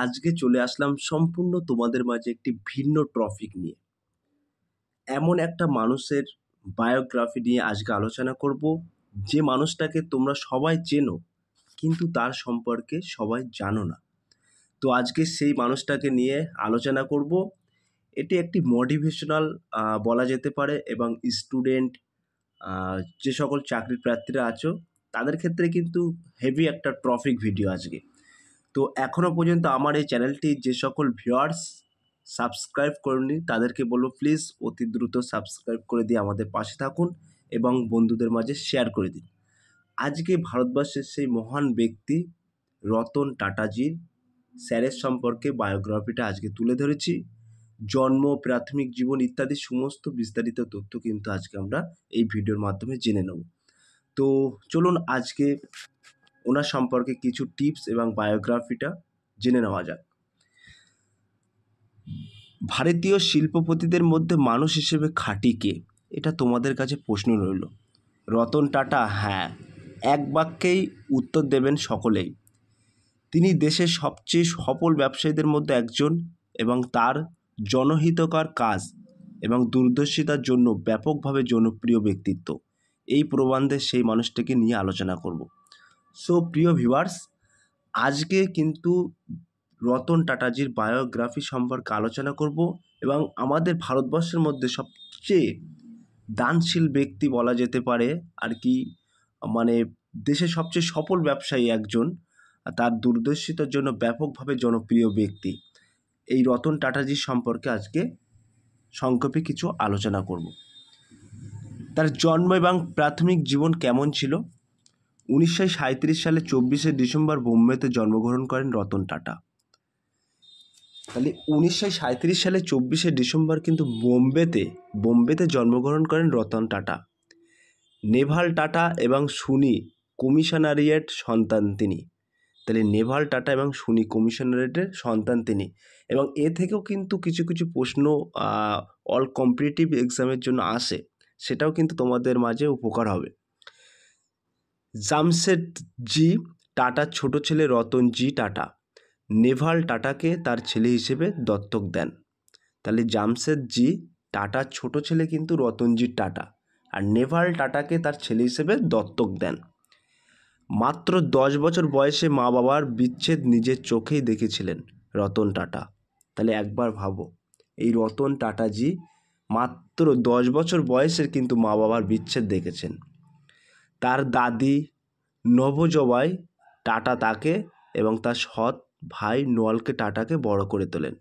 আজকে চলে আসলাম সম্পূর্ণ তোমাদের মাঝে একটি ভিন্ন টপিক নিয়ে। এমন একটা মানুষের বায়োগ্রাফি নিয়ে আজকে আলোচনা করব, যে মানুষটাকে তোমরা সবাই চেনো কিন্তু তার সম্পর্কে সবাই জানো না। তো আজকে সেই মানুষটাকে নিয়ে আলোচনা করব। এটি একটি মোটিভেশনাল বলা যেতে পারে, এবং স্টুডেন্ট যে সকল চাকরি প্রার্থীরা আছো তাদের ক্ষেত্রে কিন্তু হেভি একটা টপিক ভিডিও আজকে। তো এখনও পর্যন্ত আমার এই চ্যানেলটি যে সকল ভিউয়ার্স সাবস্ক্রাইব করেনি তাদেরকে বলবো প্লিজ অতি দ্রুত সাবস্ক্রাইব করে দিয়ে আমাদের পাশে থাকুন এবং বন্ধুদের মাঝে শেয়ার করে দিন। আজকে ভারতবর্ষের সেই মহান ব্যক্তি রতন টাটাজির স্যারের সম্পর্কে বায়োগ্রাফিটা আজকে তুলে ধরেছি। জন্ম, প্রাথমিক জীবন ইত্যাদি সমস্ত বিস্তারিত তথ্য কিন্তু আজকে আমরা এই ভিডিওর মাধ্যমে জেনে নেব। তো চলুন আজকে ওনার সম্পর্কে কিছু টিপস এবং বায়োগ্রাফিটা জেনে নেওয়া যাক। ভারতীয় শিল্পপতিদের মধ্যে মানুষ হিসেবে খাঁটি কে? এটা তোমাদের কাছে প্রশ্ন রইল। রতন টাটা, হ্যাঁ, এক বাক্যেই উত্তর দেবেন সকলেই। তিনি দেশের সবচেয়ে সফল ব্যবসায়ীদের মধ্যে একজন এবং তার জনহিতকর কাজ এবং দূরদর্শিতার জন্য ব্যাপকভাবে জনপ্রিয় ব্যক্তিত্ব। এই প্রবন্ধে সেই মানুষটাকে নিয়ে আলোচনা করব। সো প্রিয় ভিউয়ার্স, আজকে কিন্তু রতন টাটাজির বায়োগ্রাফি সম্পর্কে আলোচনা করব এবং আমাদের ভারতবর্ষের মধ্যে সবচেয়ে দানশীল ব্যক্তি বলা যেতে পারে আর কি, মানে দেশের সবচেয়ে সফল ব্যবসায়ী একজন, তার দূরদর্শিতার জন্য ব্যাপকভাবে জনপ্রিয় ব্যক্তি এই রতন টাটাজির সম্পর্কে আজকে সংক্ষেপে কিছু আলোচনা করব। তার জন্ম এবং প্রাথমিক জীবন কেমন ছিল? 1937 সালে 24শে ডিসেম্বর বোম্বেতে জন্মগ্রহণ করেন রতন টাটা। তাহলে 1937 সালে 24শে ডিসেম্বর কিন্তু বোম্বেতে জন্মগ্রহণ করেন রতন টাটা। নেভাল টাটা এবং সুনি কমিশনারিয়েট সন্তান তিনি। তাহলে নেভাল টাটা এবং সুনি কমিশনারেটের সন্তান তিনি, এবং এ থেকেও কিন্তু কিছু কিছু প্রশ্ন অল কম্পিটিটিভ এক্সামের জন্য আসে, সেটাও কিন্তু তোমাদের মাঝে উপকার হবে। জামশেদজি টাটার ছোট ছেলে রতনজি টাটা নেভাল টাটাকে তার ছেলে হিসেবে দত্তক দেন। তাহলে জামশেদজি টাটার ছোট ছেলে কিন্তু রতনজি টাটা, আর নেভাল টাটাকে তার ছেলে হিসেবে দত্তক দেন। মাত্র 10 বছর বয়সে মা বাবার বিচ্ছেদ নিজের চোখেই দেখেছিলেন রতন টাটা। তাহলে একবার ভাবো, এই রতন টাটাজি মাত্র 10 বছর বয়সের কিন্তু মা বাবার বিচ্ছেদ দেখেছেন। তার দাদি নভোজবাই টাটা তাকে এবং তার সৎ ভাই নোয়ালকে টাটাকে বড় করে তোলেন।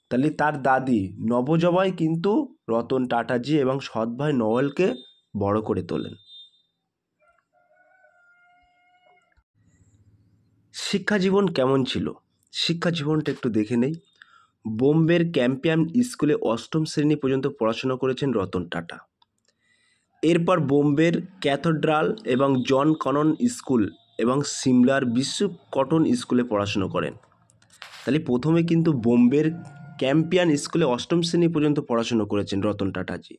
তাহলে তার দাদি নভোজবাই কিন্তু রতন টাটাজি এবং সৎ ভাই নোয়ালকে বড় করে তোলেন। শিক্ষা জীবন কেমন ছিল? শিক্ষা জীবনটা একটু দেখে নেই। বোম্বের ক্যাম্পিয়ান স্কুলে 8ম শ্রেণী পর্যন্ত পড়াশোনা করেছেন রতন টাটা। এরপর বোম্বের ক্যাথেড্রাল এবং জন কনন স্কুল এবং সিমলার বিশ্ব কটন স্কুলে পড়াশোনা করেন। তাহলে প্রথমে কিন্তু বোম্বের ক্যাম্পিয়ান স্কুলে 8ম শ্রেণী পর্যন্ত পড়াশোনা করেছেন রতন টাটাজি।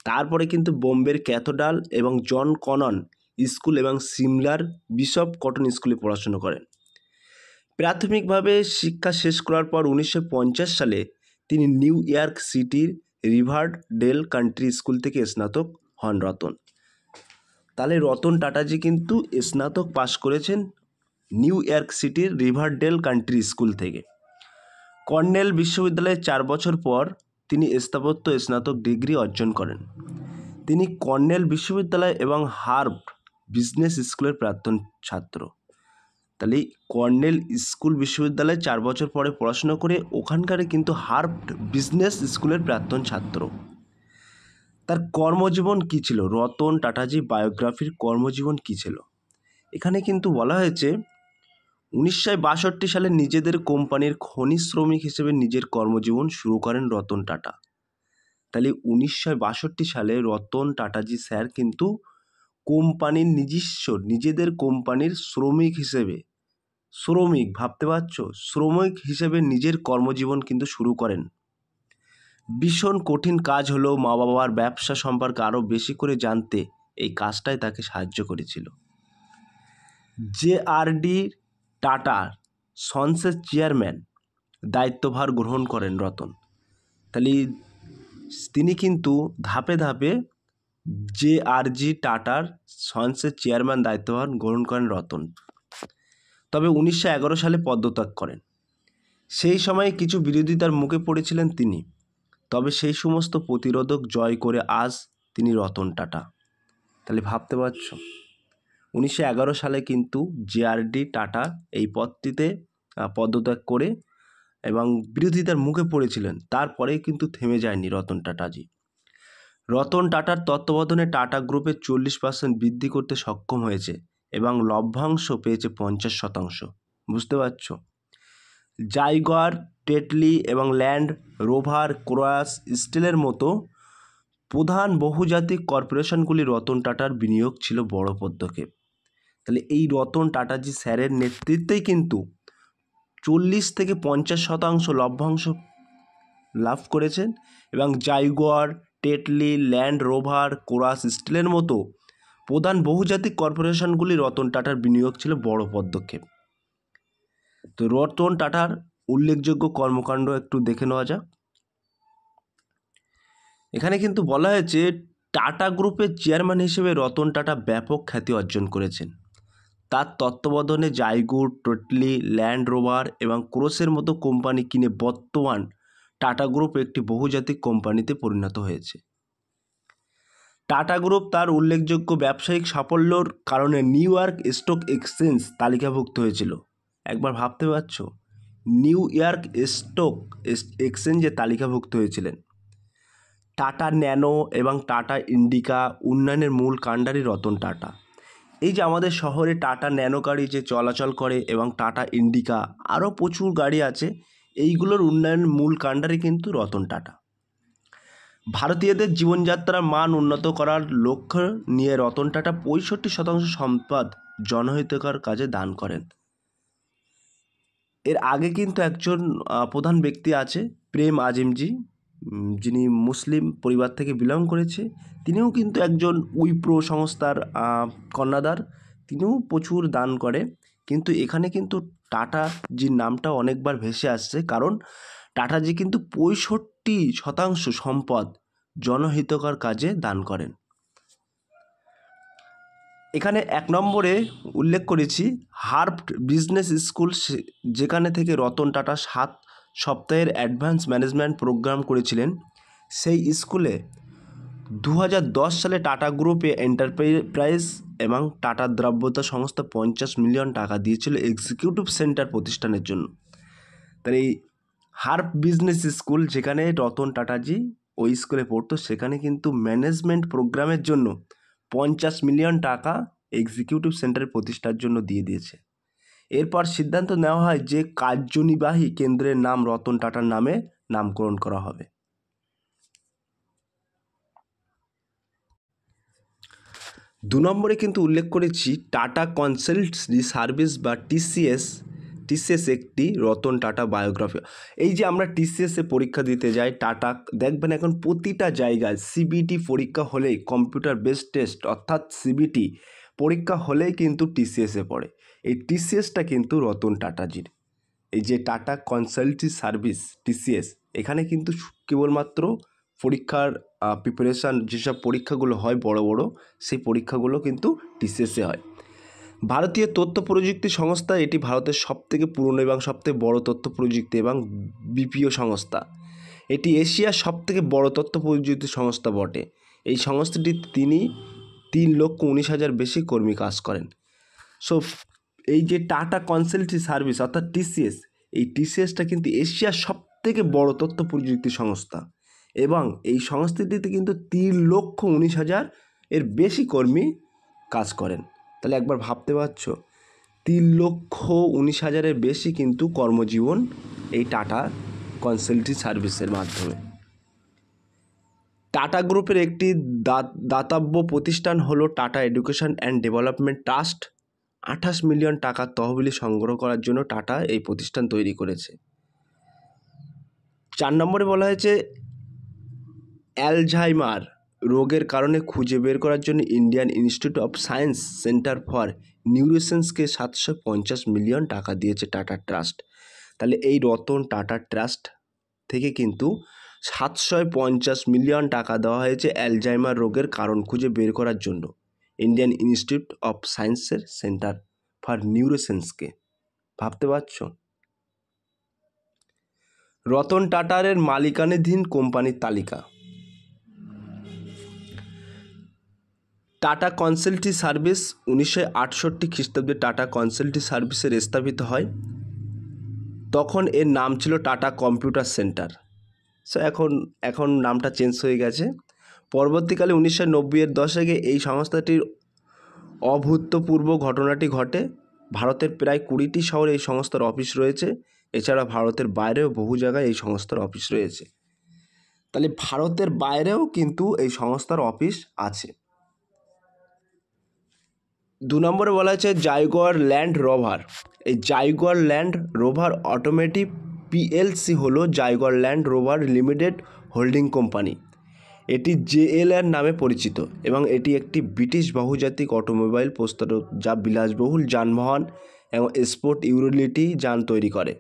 তারপরে কিন্তু বোম্বের ক্যাথেড্রাল এবং জন কনন স্কুল এবং সিমলার বিশপ কটন স্কুলে পড়াশোনা করেন। প্রাথমিকভাবে শিক্ষা শেষ করার পর 1950 সালে তিনি নিউ ইয়র্ক সিটির রিভারডেল কান্ট্রি স্কুল থেকে স্নাতক হন রতন। তাহলে রতন টাটাজি কিন্তু স্নাতক পাশ করেছেন নিউ ইয়র্ক সিটির রিভারডেল কান্ট্রি স্কুল থেকে। কর্নেল বিশ্ববিদ্যালয়ে 4 বছর পর তিনি স্থাপত্য স্নাতক ডিগ্রি অর্জন করেন। তিনি কর্নেল বিশ্ববিদ্যালয় এবং হার্ভার্ড বিজনেস স্কুলের প্রাক্তন ছাত্র। তাহলে কর্নেল স্কুল বিশ্ববিদ্যালয়ে 4 বছর পরে পড়াশোনা করে ওখানকারে কিন্তু হার্ভার্ড বিজনেস স্কুলের প্রাক্তন ছাত্র। তার কর্মজীবন কী ছিল? রতন টাটাজি বায়োগ্রাফির কর্মজীবন কী ছিল? এখানে কিন্তু বলা হয়েছে 1962 সালে নিজেদের কোম্পানির খনি শ্রমিক হিসেবে নিজের কর্মজীবন শুরু করেন রতন টাটা। তাহলে 1962 সালে রতন টাটাজি স্যার কিন্তু কোম্পানির নিজেদের কোম্পানির শ্রমিক ভাবতে পারছো, শ্রমিক হিসেবে নিজের কর্মজীবন কিন্তু শুরু করেন। ভীষণ কঠিন কাজ হলেও মা বাবার ব্যবসা সম্পর্কে আরও বেশি করে জানতে এই কাজটাই তাকে সাহায্য করেছিল। জে.আর.ডি. টাটার সন্সের চেয়ারম্যান দায়িত্বভার গ্রহণ করেন রতন। তাহলে তিনি কিন্তু ধাপে ধাপে জে.আর.জি টাটার সন্সের চেয়ারম্যান দায়িত্বভার গ্রহণ করেন রতন। তবে 1911 সালে পদত্যাগ করেন। সেই সময়ে কিছু বিরোধিতার মুখে পড়েছিলেন তিনি, তবে সেই সমস্ত প্রতিরোধক জয় করে আজ তিনি রতন টাটা। তাহলে ভাবতে পারছো 1911 সালে কিন্তু জে.আর.ডি টাটা এই পদটিতে পদত্যাগ করে এবং বিরোধিতার মুখে পড়েছিলেন, তারপরেই কিন্তু থেমে যায়নি রতন টাটাজি। রতন টাটার তত্ত্বাবধানে টাটা গ্রুপের 40% বৃদ্ধি করতে সক্ষম হয়েছে এবং লভ্যাংশ পেয়েছে 50%। বুঝতে পারছো? জাইগার, টেটলি এবং ল্যান্ড রোভার, ক্রস স্টিলের মতো প্রধান বহুজাতিক কর্পোরেশনগুলি রতন টাটার বিনিয়োগ ছিল বড় পদক্ষেপ। তাহলে এই রতন টাটাজি স্যারের নেতৃত্বেই কিন্তু 40 থেকে 50% লভ্যাংশ লাভ করেছেন এবং জাইগার, টেটলি, ল্যান্ড রোভার, ক্রস স্টিলের মতো প্রধান বহুজাতিক কর্পোরেশনগুলি রতন টাটার বিনিয়োগ ছিল বড় পদক্ষেপ। তো রতন টাটার উল্লেখযোগ্য কর্মকাণ্ড একটু দেখে নেওয়া যাক। এখানে কিন্তু বলা হয়েছে টাটা গ্রুপের চেয়ারম্যান হিসেবে রতন টাটা ব্যাপক খ্যাতি অর্জন করেছেন। তার তত্ত্বাবধানে জাইগুর, টেটলি, ল্যান্ড রোভার এবং ক্রসের মতো কোম্পানি কিনে বর্তমান টাটা গ্রুপ একটি বহুজাতিক কোম্পানিতে পরিণত হয়েছে। টাটা গ্রুপ তার উল্লেখযোগ্য ব্যবসায়িক সাফল্যর কারণে নিউ ইয়র্ক স্টক এক্সচেঞ্জ তালিকাভুক্ত হয়েছিল। একবার ভাবতে পারছো, নিউ ইয়র্ক স্টক এক্সচেঞ্জে তালিকাভুক্ত হয়েছিলেন। টাটা ন্যানো এবং টাটা ইন্ডিকা উন্নয়নের মূল কাণ্ডারি রতন টাটা। এই যে আমাদের শহরে টাটা ন্যানো গাড়ি যে চলাচল করে এবং টাটা ইন্ডিকা আরও প্রচুর গাড়ি আছে, এইগুলোর উন্নয়ন মূল কাণ্ডারি কিন্তু রতন টাটা। ভারতীয়দের জীবনযাত্রার মান উন্নত করার লক্ষ্য নিয়ে রতন টাটা 65% সম্পদ জনহিতকর কাজে দান করেন। এর আগে কিন্তু একজন প্রধান ব্যক্তি আছে, প্রেম আজিমজি, যিনি মুসলিম পরিবার থেকে বিলং করেছে। তিনিও কিন্তু একজন উইপ্রো সংস্থার কর্ণধার, তিনিও প্রচুর দান করে। কিন্তু এখানে কিন্তু টাটাজির নামটা অনেকবার ভেসে আসছে, কারণ টাটাজি কিন্তু 65% সম্পদ জনহিতকর কাজে দান করেন। এখানে 1 নম্বরে উল্লেখ করেছি হার্ভার্ড বিজনেস স্কুল, যেখানে থেকে রতন টাটা 7 সপ্তাহের অ্যাডভান্স ম্যানেজমেন্ট প্রোগ্রাম করেছিলেন। সেই স্কুলে 2010 সালে টাটা গ্রুপে এন্টারপ্রাইজ এবং টাটা দ্রব্যতা সংস্থা 50 মিলিয়ন টাকা দিয়েছিল এক্সিকিউটিভ সেন্টার প্রতিষ্ঠানের জন্য। তাই এই হার্ভার্ড বিজনেস স্কুল, যেখানে রতন টাটাজি ওই স্কুলে পড়তো, সেখানে কিন্তু ম্যানেজমেন্ট প্রোগ্রামের জন্য 50 মিলিয়ন টাকা এক্সিকিউটিভ সেন্টার প্রতিষ্ঠার জন্য দিয়ে দিয়েছে। এরপর সিদ্ধান্ত নেওয়া হয় যে কার্যনির্বাহী কেন্দ্রের নাম রতন টাটার নামে নামকরণ করা হবে। 2 নম্বরে কিন্তু উল্লেখ করেছি টাটা কনসালটেন্সি সার্ভিস বা টিসিএস একটি রতন টাটা বায়োগ্রাফি। এই যে আমরা টিসিএসে পরীক্ষা দিতে যাই, টাটা দেখবেন এখন প্রতিটা জায়গায় সিবিটি পরীক্ষা হলেই, কম্পিউটার বেসড টেস্ট অর্থাৎ সিবিটি পরীক্ষা হলেই কিন্তু টিসিএসে পড়ে। এই টিসিএসটা কিন্তু রতন টাটাজির। এই যে টাটা কনসালটেন্সি সার্ভিস টিসিএস, এখানে কিন্তু কেবলমাত্র পরীক্ষার প্রিপারেশান, যেসব পরীক্ষাগুলো হয় বড় বড়, সেই পরীক্ষাগুলো কিন্তু টিসিএসে হয়। ভারতীয় তথ্য প্রযুক্তি সংস্থা, এটি ভারতের সবথেকে পুরনো এবং সবথেকে বড় তথ্য প্রযুক্তি এবং বিপিও সংস্থা। এটি এশিয়ার সবথেকে বড় তথ্য প্রযুক্তি সংস্থা বটে। এই সংস্থাটি 3,19,000 বেশি কর্মী কাজ করেন। সো এই যে টাটা কনসালটেন্সি সার্ভিস অর্থাৎ টিসিএস, এই টিসিএসটা কিন্তু এশিয়ার সবথেকে বড় তথ্য প্রযুক্তি সংস্থা এবং এই সংস্থাটিতে কিন্তু 3,19,000 এর বেশি কর্মী কাজ করেন। তাহলে একবার ভাবতে পারছো 3,19,000 বেশি কিন্তু কর্মজীবন এই টাটা কনসালটেন্সি সার্ভিসের মাধ্যমে। টাটা গ্রুপের একটি দাতব্য প্রতিষ্ঠান হলো tata education and development trust. 28 million টাকার তহবিল সংগ্রহ করার জন্য টাটা এই প্রতিষ্ঠান তৈরি করেছে। 4 নম্বরে বলা হয়েছে অ্যালঝাইমার রোগের কারণে খুঁজে বের করার জন্য Indian Institute of Science Centre for নিউরোসায়েন্সকে 750 মিলিয়ন টাকা দিয়েছে টাটা ট্রাস্ট। তাহলে এই রতন টাটা ট্রাস্ট থেকে কিন্তু 750 মিলিয়ন টাকা দেওয়া হয়েছে অ্যালজাইমার রোগের কারণ খুঁজে বের করার জন্য ইন্ডিয়ান ইনস্টিটিউট অফ সায়েন্সের সেন্টার ফর নিউরোসায়েন্সকে। ভাবতে পারছো? রতন টাটার মালিকানাধীন কোম্পানির তালিকা। টাটা কনসালটেন্সি সার্ভিস 1968 খ্রিস্টাব্দে টাটা কনসালটেন্সি সার্ভিসের স্থাপিত হয়। তখন এর নাম ছিল টাটা কম্পিউটার সেন্টার। সো এখন নামটা চেঞ্জ হয়ে গেছে। পরবর্তীকালে 1990-এর দশকে এই সংস্থাটির অভূতপূর্ব ঘটনাটি ঘটে। ভারতের প্রায় 20টি শহরে এই সংস্থার অফিস রয়েছে। এছাড়া ভারতের বাইরেও বহু জায়গায় এই সংস্থার অফিস রয়েছে। তাহলে ভারতের বাইরেও কিন্তু এই সংস্থার অফিস আছে। 2 নম্বরে বলা হয়েছে জাগুয়ার ল্যান্ড রোভার। এই Jaguar Land Rover Automotive PLC হলো Jaguar Land Rover Limited holding company. এটি জেএলআর নামে পরিচিত এবং এটি একটি ব্রিটিশ বহুজাতিক অটোমোবাইল প্রস্তারক যা বিলাসবহুল যানবাহন এবং স্পোর্ট ইউটিলিটি যান তৈরি করে।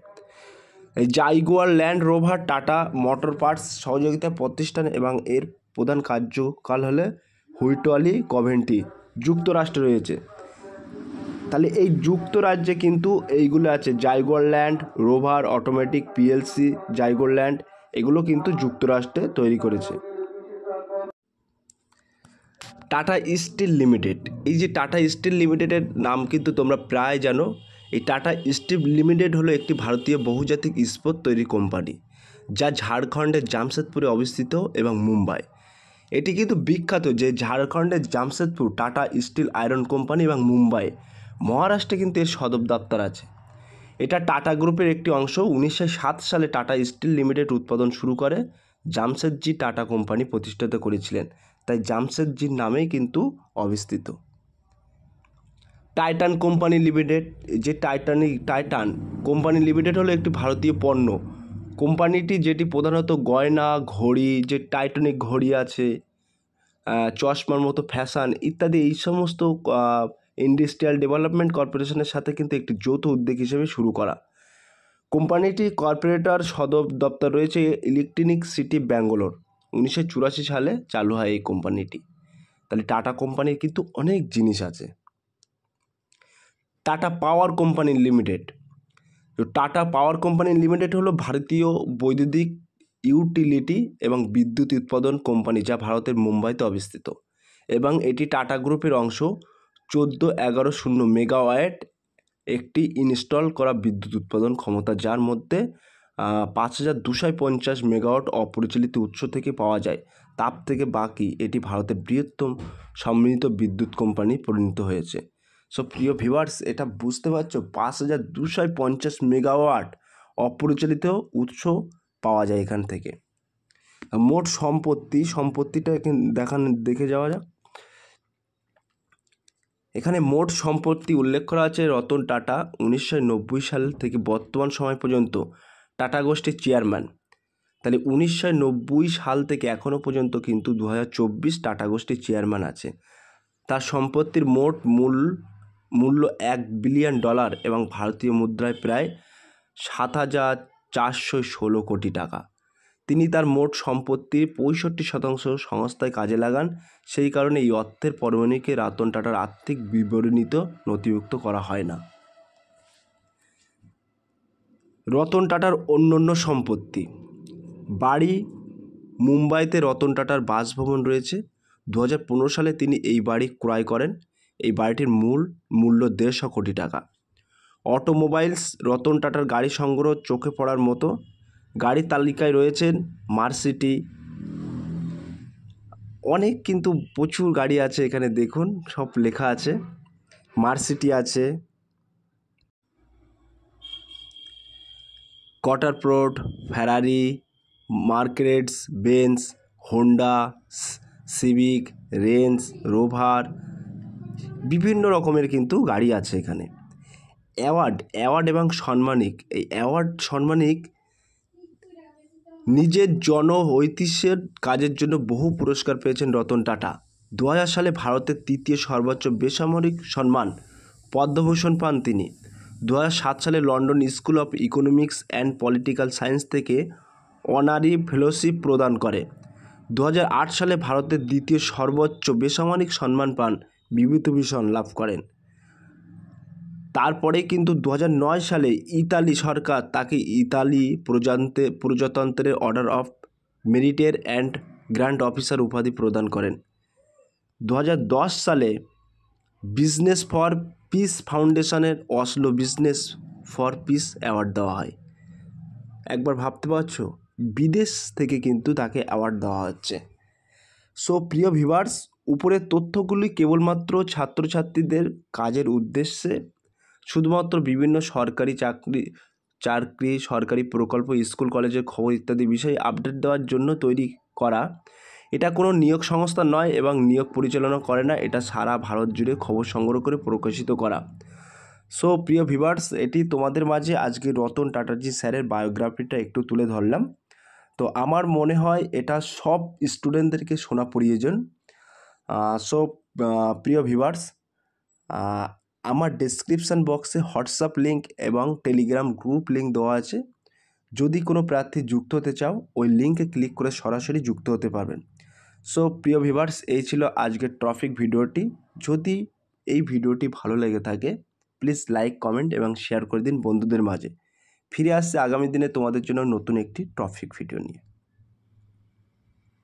এই Jaguar Land rover tata motor parts সহযোগিতা প্রতিষ্ঠান এবং এর প্রধান কার্যকাল হলে হুইটলি কভেন্ট্রি, যুক্তরাষ্ট্রে রয়েছে। তাহলে এই যুক্তরাজ্যে কিন্তু এইগুলো আছে Jaguar Land Rover Automatic PLC Jaguar Land, এগুলো কিন্তু যুক্তরাষ্ট্রে তৈরি করেছে। Tata Steel Limited. এই যে টাটা স্টিল লিমিটেডের নাম কিন্তু তোমরা প্রায় জানো। এই টাটা স্টিল লিমিটেড হলো একটি ভারতীয় বহুজাতিক ইস্পাত তৈরি কোম্পানি যা ঝাড়খণ্ডের জামশেদপুরে অবস্থিত এবং মুম্বাই। এটি কিন্তু বিখ্যাত যে ঝাড়খণ্ডের Jamshedpur Tata Steel iron company এবং মুম্বাই মহারাষ্ট্রে কিন্তু এর সদর দপ্তর আছে। এটা টাটা গ্রুপের একটি অংশ। 1907 সালে টাটা স্টিল লিমিটেড উৎপাদন শুরু করে জামশেদজি টাটা কোম্পানি প্রতিষ্ঠিত করেছিলেন, তাই জামশেদজির নামেই কিন্তু অবস্থিত। Titan company limited. যে টাইটান কোম্পানি লিমিটেড হলো একটি ভারতীয় পণ্য কোম্পানিটি যেটি প্রধানত গয়না, ঘড়ি, যে টাইটানিক ঘড়ি আছে, চশমার মতো ফ্যাশন ইত্যাদি এই সমস্ত ইন্ডাস্ট্রিয়াল ডেভেলপমেন্ট কর্পোরেশনের সাথে কিন্তু একটি যৌথ উদ্যোগ হিসেবে শুরু করা। কোম্পানিটি কর্পোরেটর সদর দপ্তর রয়েছে ইলেকট্রনিক সিটি ব্যাঙ্গালোর। 1984 সালে চালু হয় এই কোম্পানিটি। তাহলে টাটা কোম্পানির কিন্তু অনেক জিনিস আছে। টাটা পাওয়ার কোম্পানি লিমিটেড। তো টাটা পাওয়ার কোম্পানি লিমিটেড হলো ভারতীয় বৈদ্যুতিক ইউটিলিটি এবং বিদ্যুৎ উৎপাদন কোম্পানি যা ভারতের মুম্বাইতে অবস্থিত এবং এটি টাটা গ্রুপের অংশ। 14,110 মেগাওয়াট একটি ইনস্টল করা বিদ্যুৎ উৎপাদন ক্ষমতা, যার মধ্যে 5,250 মেগাওয়াট অপরিচালিত উৎস থেকে পাওয়া যায়। তাপ থেকে বাকি এটি ভারতের বৃহত্তম সম্মিলিত বিদ্যুৎ কোম্পানি পরিণত হয়েছে। সো প্রিয় ভিউয়ার্স, এটা বুঝতে পারছো 5,250 মেগাওয়াট অপরিচালিত উৎস পাওয়া যায় এখান থেকে। মোট সম্পত্তিটা দেখে যাওয়া যাক। এখানে মোট সম্পত্তি উল্লেখ করা আছে রতন টাটা 1990 সাল থেকে বর্তমান সময় পর্যন্ত টাটা গোষ্ঠীর চেয়ারম্যান। তাহলে 1990 সাল থেকে এখনও পর্যন্ত কিন্তু 2024 টাটা গোষ্ঠীর চেয়ারম্যান আছে। তার সম্পত্তির মোট মূল্য $1 বিলিয়ন এবং ভারতীয় মুদ্রায় প্রায় 7,416 কোটি টাকা। তিনি তার মোট সম্পত্তির 65% সংস্থায় কাজে লাগান। সেই কারণে এই অর্থের পরিমাণকে রতন টাটার আর্থিক বিবরণীতে নথিভুক্ত করা হয় না। রতন টাটার অন্যান্য সম্পত্তি। বাড়ি। মুম্বাইতে রতন টাটার বাসভবন রয়েছে। 2015 সালে তিনি এই বাড়ি ক্রয় করেন। এই বাড়িটির মূল্য 150 কোটি টাকা। অটোমোবাইলস। রতন টাটার গাড়ি সংগ্রহ চোখে পড়ার মতো। গাড়ির তালিকায় রয়েছেন মার্সিটি, অনেক কিন্তু প্রচুর গাড়ি আছে এখানে, দেখুন সব লেখা আছে। মার্সিটি আছে, কটারপ্রোড, Ferrari, Mercedes Benz, Honda Civic, Range Rover, বিভিন্ন রকমের কিন্তু গাড়ি আছে এখানে। অ্যাওয়ার্ড এবং সম্মানিক। এই সম্মানিক নিজের ঐতিহ্যের কাজের জন্য বহু পুরস্কার পেয়েছেন রতন টাটা। 2000 সালে ভারতের তৃতীয় সর্বোচ্চ বেসামরিক সম্মান পদ্মভূষণ পান তিনি। 2007 সালে London school of economics and political science থেকে অনারি ফেলোশিপ প্রদান করে। 2008 সালে ভারতের দ্বিতীয় সর্বোচ্চ বেসামরিক সম্মান পান, বিভূতিভূষণ লাভ করেন। তারপরে কিন্তু 2009 সালে ইতালি সরকার তাকে ইতালি প্রজাতন্ত্রের অর্ডার অফ মেরিটের অ্যান্ড গ্র্যান্ড অফিসার উপাধি প্রদান করেন। 2010 সালে বিজনেস ফর পিস ফাউন্ডেশনের Oslo business for peace award দেওয়া হয়। একবার ভাবতে পারছো, বিদেশ থেকে কিন্তু তাকে অ্যাওয়ার্ড দেওয়া হচ্ছে। সো প্রিয় ভিউয়ার্স, উপরের তথ্যগুলি কেবলমাত্র ছাত্রছাত্রীদের কাজের উদ্দেশ্যে, শুধুমাত্র বিভিন্ন সরকারি চাকরি, সরকারি প্রকল্প, স্কুল কলেজের খবর ইত্যাদি বিষয়ে আপডেট দেওয়ার জন্য তৈরি করা। এটা কোনো নিয়োগ সংস্থা নয় এবং নিয়োগ পরিচালনা করে না। এটা সারা ভারত জুড়ে খবর সংগ্রহ করে প্রকাশিত করা। সো প্রিয় ভিউয়ার্স, এটি তোমাদের মাঝে আজকে রতন টাটাজি স্যারের বায়োগ্রাফিটা একটু তুলে ধরলাম। তো আমার মনে হয় এটা সব স্টুডেন্টদেরকে শোনা প্রয়োজন। সো প্রিয় ভিউয়ার্স, আমার ডেসক্রিপশান বক্সে হোয়াটসঅ্যাপ লিঙ্ক এবং টেলিগ্রাম গ্রুপ লিঙ্ক দেওয়া আছে। যদি কোনো প্রার্থী যুক্ত হতে চাও, ওই লিঙ্কে ক্লিক করে সরাসরি যুক্ত হতে পারবেন। সো প্রিয় ভিউয়ার্স, এই ছিল আজকের টপিক ভিডিওটি। যদি এই ভিডিওটি ভালো লেগে থাকে, প্লিজ লাইক, কমেন্ট এবং শেয়ার করে দিন বন্ধুদের মাঝে। ফিরে আসছে আগামী দিনে তোমাদের জন্য নতুন একটি টপিক ভিডিও নিয়ে।